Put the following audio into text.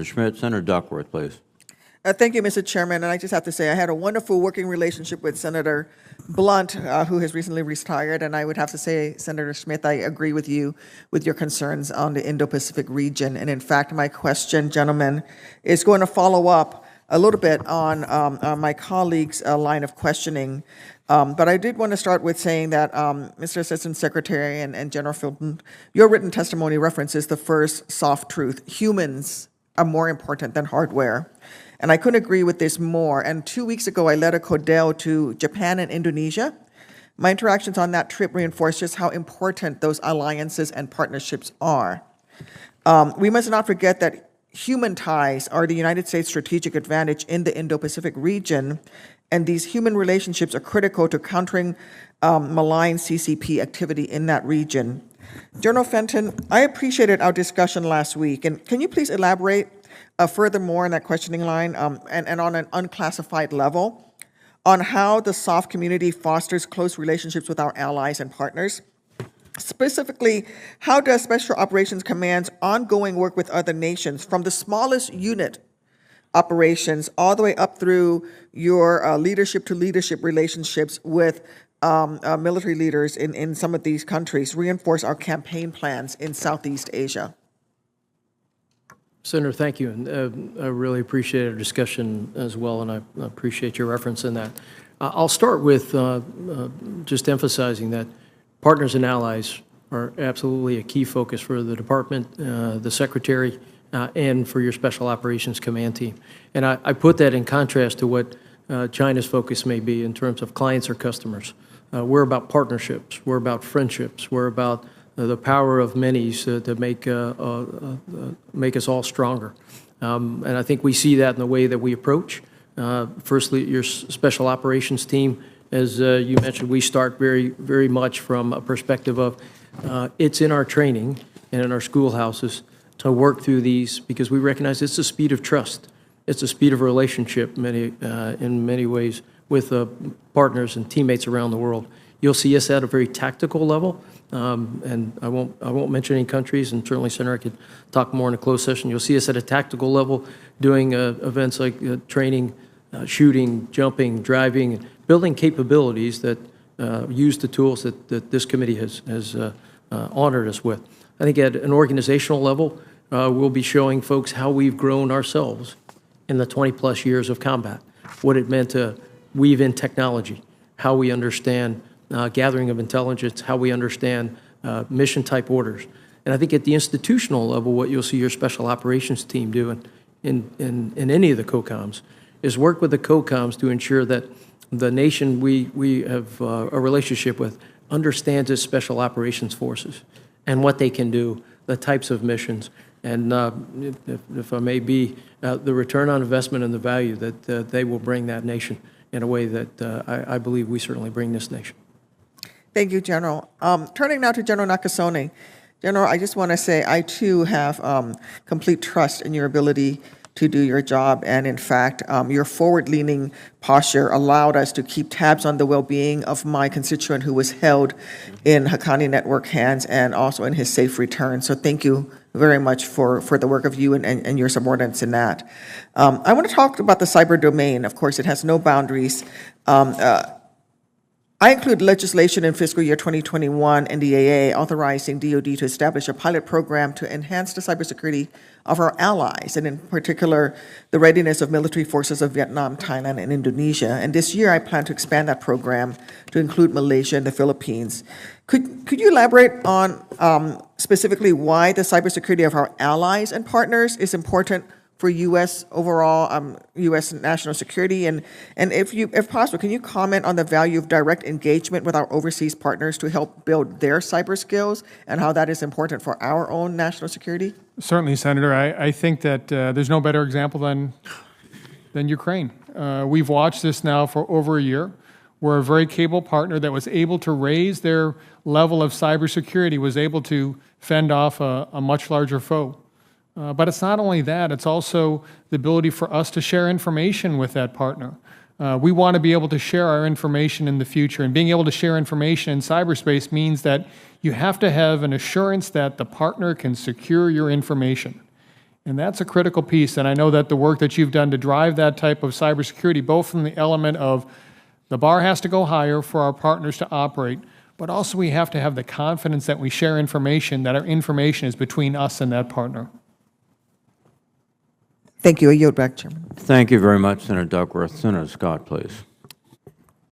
Schmidt. Senator Duckworth, please. Thank you, Mr. Chairman. And I just have to say I had a wonderful working relationship with Senator Blunt, who has recently retired. And I would have to say, Senator Smith, I agree with you with your concerns on the Indo-Pacific region. And in fact, my question, gentlemen, is going to follow up a little bit on my colleague's line of questioning. But I did want to start with saying that, Mr. Assistant Secretary and General Fulton, your written testimony references the first soft truth: humans are more important than hardware. And I couldn't agree with this more. And 2 weeks ago, I led a CODEL to Japan and Indonesia. My interactions on that trip reinforced just how important those alliances and partnerships are. We must not forget that human ties are the United States' strategic advantage in the Indo-Pacific region, and these human relationships are critical to countering malign CCP activity in that region. General Fenton, I appreciated our discussion last week, and can you please elaborate furthermore in that questioning line and on an unclassified level on how the SOF community fosters close relationships with our allies and partners? Specifically, how does Special Operations Command's ongoing work with other nations, from the smallest unit operations all the way up through your leadership-to-leadership relationships with military leaders in some of these countries, reinforce our campaign plans in Southeast Asia? Senator, thank you. And I really appreciate our discussion as well, and I appreciate your reference in that. I'll start with just emphasizing that partners and allies are absolutely a key focus for the department, the Secretary, and for your Special Operations Command team. And I put that in contrast to what China's focus may be in terms of clients or customers. We're about partnerships. We're about friendships. We're about the power of many to make us all stronger. And I think we see that in the way that we approach. Firstly, your Special Operations team, as you mentioned, we start very, very much from a perspective of it's in our training and in our schoolhouses to work through these, because we recognize it's the speed of trust. It's the speed of relationship in many ways with partners and teammates around the world. You'll see us at a very tactical level, and I won't mention any countries, and certainly Senator could talk more in a closed session. You'll see us at a tactical level doing events like training, shooting, jumping, driving, building capabilities that use the tools that this committee has honored us with. I think at an organizational level, we'll be showing folks how we've grown ourselves in the 20-plus years of combat, what it meant to weave in technology, how we understand gathering of intelligence, how we understand mission-type orders. And I think at the institutional level, what you'll see your Special Operations team do in any of the COCOMs is work with the COCOMs to ensure that the nation we have a relationship with understands its Special Operations forces and what they can do, the types of missions, and if I may be, the return on investment and the value that they will bring that nation in a way that I believe we certainly bring this nation. Thank you, General. Turning now to General Nakasone. General, I just want to say I, too, have complete trust in your ability to do your job. And in fact, your forward-leaning posture allowed us to keep tabs on the well-being of my constituent who was held in Haqqani Network hands and also in his safe return. So thank you very much for the work of you and your subordinates in that. I want to talk about the cyber domain. Of course, it has no boundaries. I include legislation in fiscal year 2021 NDAA authorizing DoD to establish a pilot program to enhance the cybersecurity of our allies, and in particular, the readiness of military forces of Vietnam, Thailand, and Indonesia. And this year, I plan to expand that program to include Malaysia and the Philippines. Could you elaborate on specifically why the cybersecurity of our allies and partners is important for U.S. overall, U.S. national security, and if possible, can you comment on the value of direct engagement with our overseas partners to help build their cyber skills and how that is important for our own national security? Certainly, Senator. I think that there's no better example than Ukraine. We've watched this now for over a year. We're a very capable partner that was able to raise their level of cybersecurity, was able to fend off a much larger foe. But it's not only that, it's also the ability for us to share information with that partner. We want to be able to share our information in the future, and being able to share information in cyberspace means that you have to have an assurance that the partner can secure your information. And that's a critical piece, and I know that the work that you've done to drive that type of cybersecurity, both from the element of the bar has to go higher for our partners to operate, but also we have to have the confidence that we share information, that our information is between us and that partner. Thank you. I yield back, Chairman. Thank you very much, Senator Duckworth. Senator Scott, please.